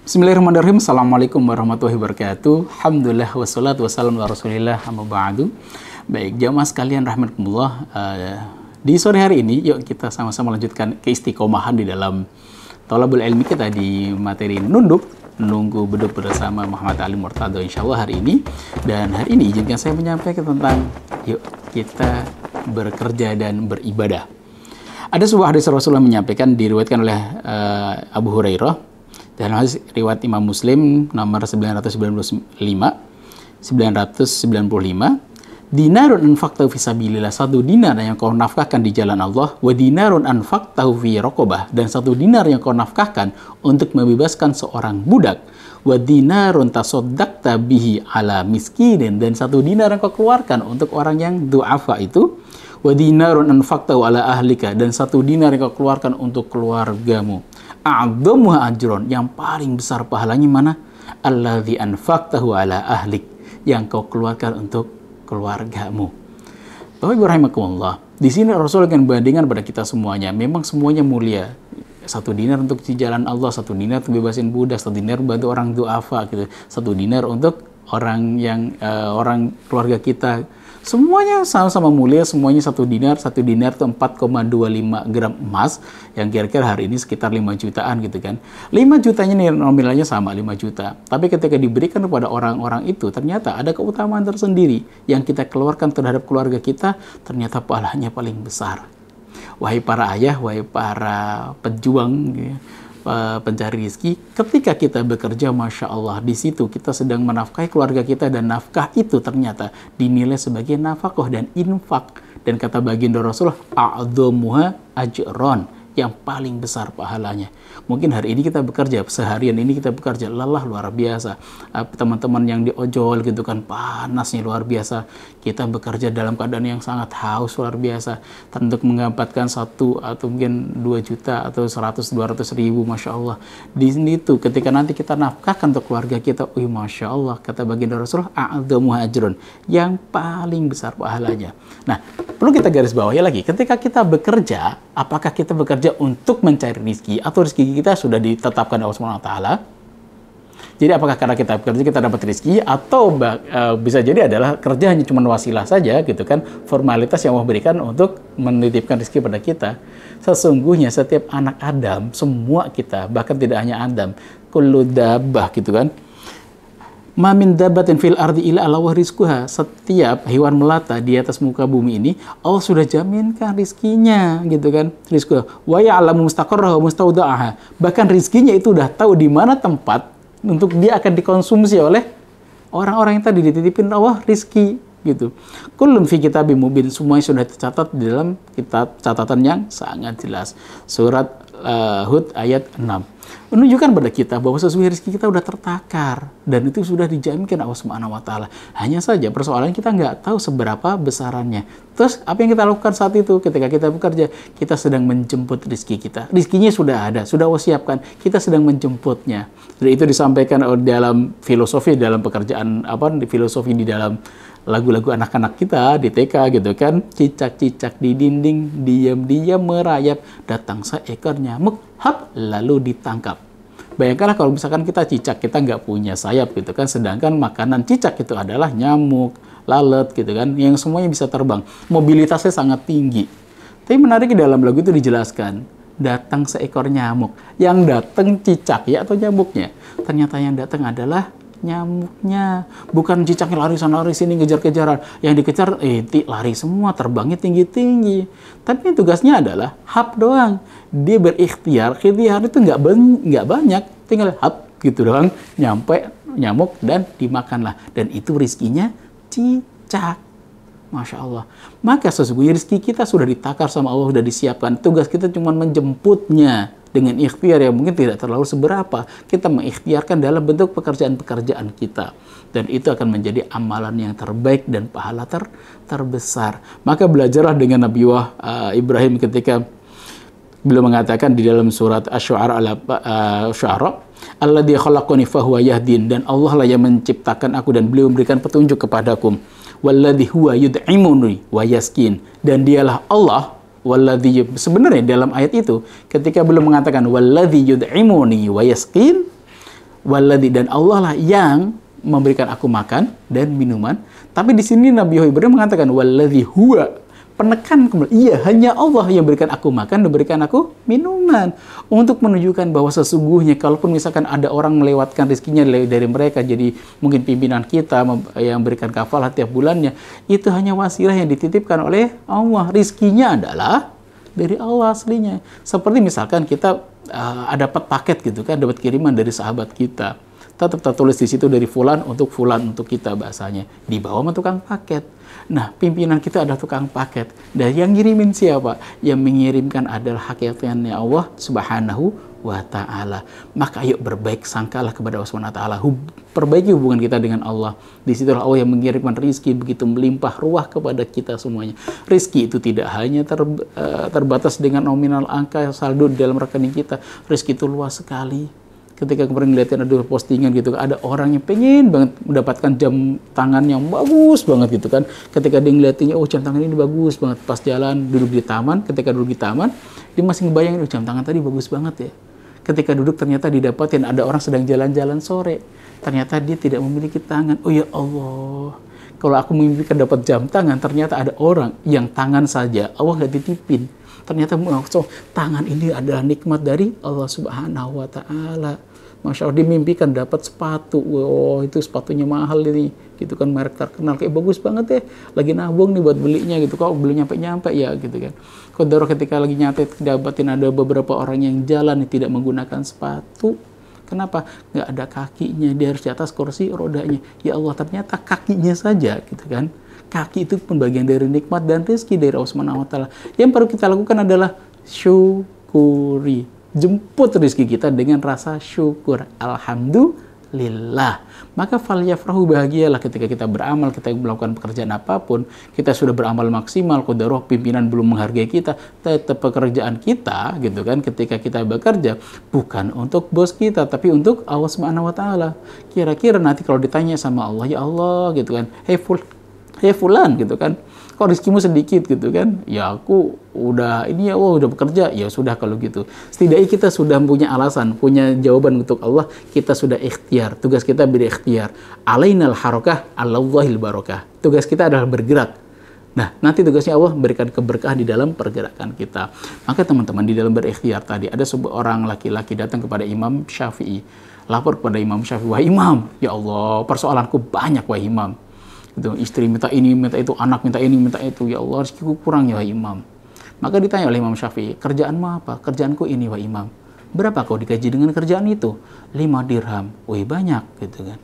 Bismillahirrahmanirrahim. Assalamualaikum warahmatullahi wabarakatuh. Alhamdulillah wassalatu wassalamu ala rasulillah amma ba'du. Baik, jamaah sekalian rahmatullah. Di sore hari ini, yuk kita sama-sama lanjutkan keistiqomahan di dalam thalabul ilmi kita di materi nunggu beduk bersama Muhammad Ali Murtado insyaallah hari ini. Dan hari ini izinkan saya menyampaikan tentang yuk kita bekerja dan beribadah. Ada sebuah hadis Rasulullah menyampaikan, diriwayatkan oleh Abu Hurairah dalam hadis riwayat Imam Muslim nomor 995, dinarun anfaqtahu fi sabilillah, satu dinar yang kau nafkahkan di jalan Allah, wa dinarun anfaqtahu fi raqabah, dan satu dinar yang kau nafkahkan untuk membebaskan seorang budak, wa dinarun tasaddaqta bihi ala miskinin, dan satu dinar yang kau keluarkan untuk orang yang du'afa itu, wa dinarun anfaqtahu ala ahlika, dan satu dinar yang kau keluarkan untuk keluargamu. A'dhamuha ajron, yang paling besar pahalanya mana? Alladzi anfaqtahu ala ahlik, yang kau keluarkan untuk keluargamu. Bapak Ibu rahimakumullah, di sini Rasul akan bandingkan pada kita semuanya. Memang semuanya mulia. Satu dinar untuk di jalan Allah, satu dinar untuk bebasin budak, satu dinar bantu orang du'afa gitu, satu dinar untuk orang yang orang keluarga kita. Semuanya sama-sama mulia, semuanya satu dinar itu 4,25 gram emas, yang kira-kira hari ini sekitar 5 jutaan gitu kan. 5 jutanya nih nominalnya sama 5 juta. Tapi ketika diberikan kepada orang-orang itu, ternyata ada keutamaan tersendiri yang kita keluarkan terhadap keluarga kita, ternyata pahalanya paling besar. Wahai para ayah, wahai para pejuang, pencari rezeki, ketika kita bekerja, Masya Allah, di situ kita sedang menafkahi keluarga kita, dan nafkah itu ternyata dinilai sebagai nafkah dan infak. Dan kata baginda Rasulullah, a'dhamuha ajron, yang paling besar pahalanya. Mungkin hari ini kita bekerja, seharian ini kita bekerja, lelah luar biasa. Teman-teman yang di ojol gitu kan, panasnya luar biasa. Kita bekerja dalam keadaan yang sangat haus luar biasa. Untuk mendapatkan 1 atau mungkin 2 juta atau 100-200 ribu, Masya Allah. Di sini tuh ketika nanti kita nafkahkan untuk keluarga kita, Masya Allah, kata baginda Rasulullah, a'dhamuha ajron, yang paling besar pahalanya. Nah, perlu kita garis bawahi lagi, ketika kita bekerja, apakah kita bekerja untuk mencari rezeki atau rezeki kita sudah ditetapkan oleh Allah Subhanahu wa taala? Jadi apakah karena kita bekerja kita dapat rezeki, atau bisa jadi adalah kerja hanya cuma wasilah saja gitu kan, formalitas yang Allah berikan untuk menitipkan rezeki pada kita. Sesungguhnya setiap anak Adam, semua kita, bahkan tidak hanya Adam, kullu dabbah gitu kan, ma min dabbatin fil ardi illa ala rizquha, setiap hewan melata di atas muka bumi ini Allah sudah jaminkan rizkinya gitu kan, rizquha wa ya'lamu mustaqarraha wa mustawda'aha, bahkan rizkinya itu udah tahu di mana tempat untuk dia akan dikonsumsi oleh orang-orang yang tadi dititipin Allah rizki gitu. Kullun fi kitabim mubin, semuanya sudah tercatat di dalam kitab catatan yang sangat jelas. Surat Hud ayat 6 menunjukkan pada kita bahwa sesuai rezeki kita udah tertakar, dan itu sudah dijaminkan Allah Subhanahu wa taala. Hanya saja persoalan kita nggak tahu seberapa besarannya. Terus apa yang kita lakukan saat itu ketika kita bekerja? Kita sedang menjemput rezeki kita. Rezekinya sudah ada, sudah Allah siapkan. Kita sedang menjemputnya. Dan itu disampaikan dalam filosofi, dalam pekerjaan di filosofi di dalam lagu-lagu anak-anak kita di TK gitu kan, cicak-cicak di dinding diam-diam merayap, datang seekor nyamuk, hap, lalu ditangkap. Bayangkanlah kalau misalkan kita cicak, kita nggak punya sayap gitu kan, sedangkan makanan cicak itu adalah nyamuk, lalat gitu kan, yang semuanya bisa terbang, mobilitasnya sangat tinggi. Tapi menarik, di dalam lagu itu dijelaskan, datang seekor nyamuk, yang datang cicak ya atau nyamuknya, ternyata yang datang adalah nyamuknya, bukan cicaknya lari sana lari sini ngejar-kejaran, yang dikejar lari semua, terbangnya tinggi-tinggi. Tapi tugasnya adalah hap doang, dia berikhtiar, ikhtiar itu nggak banyak, tinggal hap gitu doang, nyampe nyamuk dan dimakanlah, dan itu rizkinya cicak. Masya Allah. Maka sesungguhnya rezeki kita sudah ditakar sama Allah, sudah disiapkan. Tugas kita cuma menjemputnya dengan ikhtiar yang mungkin tidak terlalu seberapa. Kita mengikhtiarkan dalam bentuk pekerjaan-pekerjaan kita. Dan itu akan menjadi amalan yang terbaik dan pahala terbesar. Maka belajarlah dengan Nabi Ibrahim ketika beliau mengatakan di dalam surat Asy-Syu'ara Alladzi khalaqani fahuwa yahdin, dan Allah lah yang menciptakan aku dan beliau memberikan petunjuk kepadaku. Walladzi huwa yud'imuni wa yaskin, dan dialah Allah walladzi, sebenarnya dalam ayat itu ketika beliau mengatakan walladzi yud'imuni wa yaskin, Walladzi, dan Allah lah yang memberikan aku makan dan minuman. Tapi di sini Nabi Ibrahim mengatakan walladzi huwa, penekan kembali, iya, hanya Allah yang berikan aku makan dan berikan aku minuman, untuk menunjukkan bahwa sesungguhnya kalaupun misalkan ada orang melewatkan rezekinya dari mereka, jadi mungkin pimpinan kita yang berikan kafalah tiap bulannya, itu hanya wasilah yang dititipkan oleh Allah. Rezekinya adalah dari Allah aslinya. Seperti misalkan kita dapat paket gitu kan, dapat kiriman dari sahabat kita, tetap tertulis di situ dari fulan untuk kita, bahasanya dibawa sama tukang paket. Nah, pimpinan kita adalah tukang paket. Dan yang ngirimin siapa? Yang mengirimkan adalah hakikatnya Allah Subhanahu wa Ta'ala. Maka ayo berbaik sangkalah kepada Allah Subhanahu wa Ta'ala. Perbaiki hubungan kita dengan Allah. Disitulah Allah yang mengirimkan rizki begitu melimpah ruah kepada kita semuanya. Rizki itu tidak hanya terbatas dengan nominal angka saldo di dalam rekening kita. Rizki itu luas sekali. Ketika kemarin ngeliatin ada postingan gitu, ada orang yang pengen banget mendapatkan jam tangan yang bagus banget gitu kan. Ketika dia ngeliatinnya, oh jam tangan ini bagus banget, pas jalan duduk di taman, ketika duduk di taman, dia masih ngebayangin, oh jam tangan tadi bagus banget ya. Ketika duduk ternyata didapatin ada orang sedang jalan-jalan sore, ternyata dia tidak memiliki tangan. Oh ya Allah, kalau aku memimpikan dapat jam tangan, ternyata ada orang yang tangan saja Allah nggak ditipin. Ternyata tangan ini adalah nikmat dari Allah Subhanahu wa Ta'ala. Masya Allah, dimimpikan dapat sepatu. Wow, itu sepatunya mahal ini. Gitu kan, merek terkenal. Kayak bagus banget ya. Lagi nabung nih buat belinya gitu. Kok belum nyampe-nyampe ya gitu kan. Qadarullah ketika lagi nyatet, dapatin ada beberapa orang yang jalan tidak menggunakan sepatu. Kenapa? Nggak ada kakinya. Dia harus di atas kursi rodanya. Ya Allah, ternyata kakinya saja gitu kan. Kaki itu pun bagian dari nikmat dan rezeki dari Allah Subhanahu wa Ta'ala. Yang perlu kita lakukan adalah syukuri. Jemput rezeki kita dengan rasa syukur. Alhamdulillah. Maka falyafrahu, bahagialah ketika kita beramal, kita melakukan pekerjaan apapun, kita sudah beramal maksimal, qadarullah pimpinan belum menghargai kita, tetap pekerjaan kita gitu kan, ketika kita bekerja bukan untuk bos kita, tapi untuk Allah Subhanahu wa Ta'ala. Kira-kira nanti kalau ditanya sama Allah, ya Allah gitu kan, hey fulan gitu kan, kok rezekimu sedikit gitu kan, ya aku udah ini ya, udah bekerja, ya sudah kalau gitu. Setidaknya kita sudah punya alasan, punya jawaban untuk Allah, kita sudah ikhtiar, tugas kita berikhtiar. Alainal harokah, Allahil barokah. Tugas kita adalah bergerak. Nah, nanti tugasnya Allah berikan keberkahan di dalam pergerakan kita. Maka teman-teman, di dalam berikhtiar tadi, ada seorang laki-laki datang kepada Imam Syafi'i, lapor kepada Imam Syafi'i, wah Imam, ya Allah, persoalanku banyak wah Imam. Gitu, istri minta ini, minta itu, anak minta ini, minta itu, ya Allah rezekiku kurang ya wah Imam. Maka ditanya oleh Imam Syafi'i, kerjaanmu apa? Kerjaanku ini wah Imam. Berapa kau digaji dengan kerjaan itu? 5 dirham. Wih banyak gitu kan.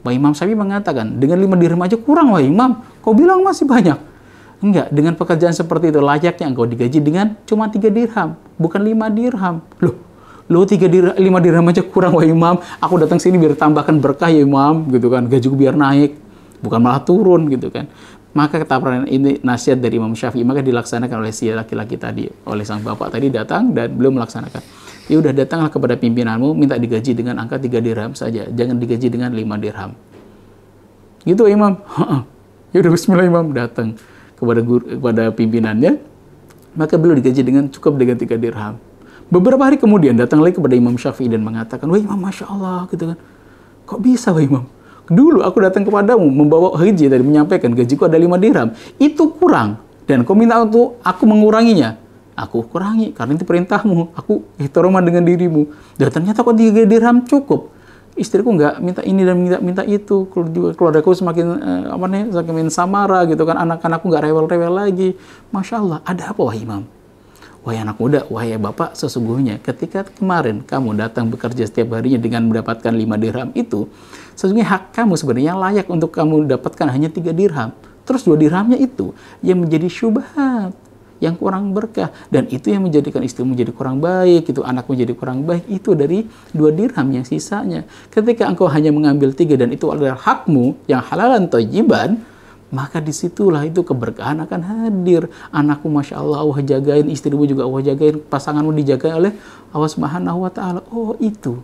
Wah Imam Syafi'i mengatakan, dengan 5 dirham aja kurang wah Imam. Kau bilang masih banyak. Enggak, dengan pekerjaan seperti itu layaknya engkau digaji dengan cuma 3 dirham, bukan 5 dirham. Loh 5 dirham aja kurang wah Imam. Aku datang sini biar tambahkan berkah ya Imam, gitu kan. Gajiku biar naik, bukan malah turun gitu kan. Maka ketahuan ini nasihat dari Imam Syafi'i, maka dilaksanakan oleh si laki-laki tadi, oleh sang bapak tadi datang dan belum melaksanakan. Ya udah, datanglah kepada pimpinanmu, minta digaji dengan angka 3 dirham saja, jangan digaji dengan 5 dirham. Gitu Imam. Ya udah, bismillah Imam, datang kepada pimpinannya, maka beliau digaji dengan cukup dengan 3 dirham. Beberapa hari kemudian datang lagi kepada Imam Syafi'i dan mengatakan, wah Imam, Masya Allah gitu kan, kok bisa wah Imam? Dulu aku datang kepadamu membawa haji tadi, menyampaikan gajiku ada 5 dirham. Itu kurang. Dan kau minta untuk aku menguranginya. Aku kurangi karena itu perintahmu. Aku ihtiramah dengan dirimu. Dan ternyata kok 3 dirham cukup. Istriku nggak minta ini dan minta itu. Keluargaku semakin semakin samara gitu kan. Anak-anakku nggak rewel-rewel lagi. Masya Allah, ada apa wah Imam? Wahai anak muda, wahai bapak, sesungguhnya ketika kemarin kamu datang bekerja setiap harinya dengan mendapatkan 5 dirham itu, sesungguhnya hak kamu sebenarnya layak untuk kamu dapatkan hanya 3 dirham. Terus 2 dirhamnya itu yang menjadi syubhat, yang kurang berkah. Dan itu yang menjadikan istrimu menjadi kurang baik, itu anakmu menjadi kurang baik, itu dari 2 dirham yang sisanya. Ketika engkau hanya mengambil 3 dan itu adalah hakmu yang halalan thayyiban, maka disitulah itu keberkahan akan hadir. Anakku Masya Allah Allah jagain, istrimu juga Allah jagain, pasanganmu dijaga oleh Allah Subhanahu wa Ta'ala. Oh itu.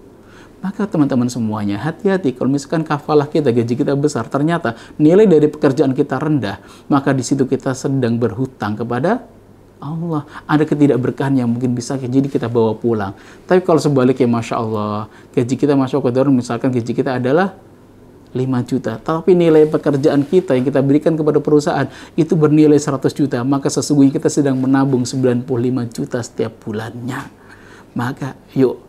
Maka teman-teman semuanya, hati-hati kalau misalkan kafalah kita, gaji kita besar, ternyata nilai dari pekerjaan kita rendah, maka di situ kita sedang berhutang kepada Allah. Ada ketidakberkahan yang mungkin bisa jadi kita bawa pulang. Tapi kalau sebaliknya, Masya Allah, gaji kita, Masya Allah, misalkan gaji kita adalah 5 juta, tapi nilai pekerjaan kita yang kita berikan kepada perusahaan itu bernilai 100 juta, maka sesungguhnya kita sedang menabung 95 juta setiap bulannya. Maka yuk,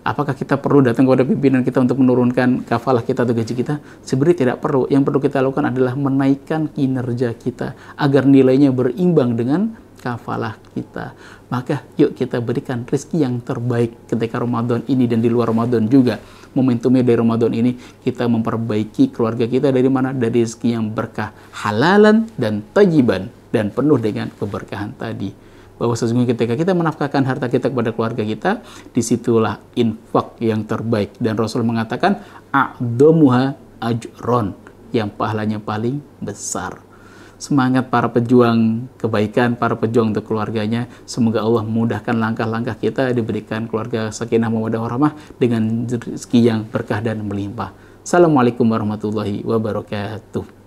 apakah kita perlu datang kepada pimpinan kita untuk menurunkan kafalah kita atau gaji kita? Sebenarnya tidak perlu. Yang perlu kita lakukan adalah menaikkan kinerja kita agar nilainya berimbang dengan kafalah kita. Maka yuk kita berikan rezeki yang terbaik ketika Ramadan ini dan di luar Ramadan juga. Momentumnya dari Ramadan ini kita memperbaiki keluarga kita dari mana? Dari rezeki yang berkah, halalan dan tayyiban, dan penuh dengan keberkahan tadi. Bahwa sesungguhnya ketika kita menafkahkan harta kita kepada keluarga kita, disitulah infak yang terbaik. Dan Rasul mengatakan, a'dhamuha ajron, yang pahalanya paling besar. Semangat para pejuang kebaikan, para pejuang untuk keluarganya. Semoga Allah memudahkan langkah-langkah kita, diberikan keluarga sakinah mawaddah warahmah dengan rezeki yang berkah dan melimpah. Assalamualaikum warahmatullahi wabarakatuh.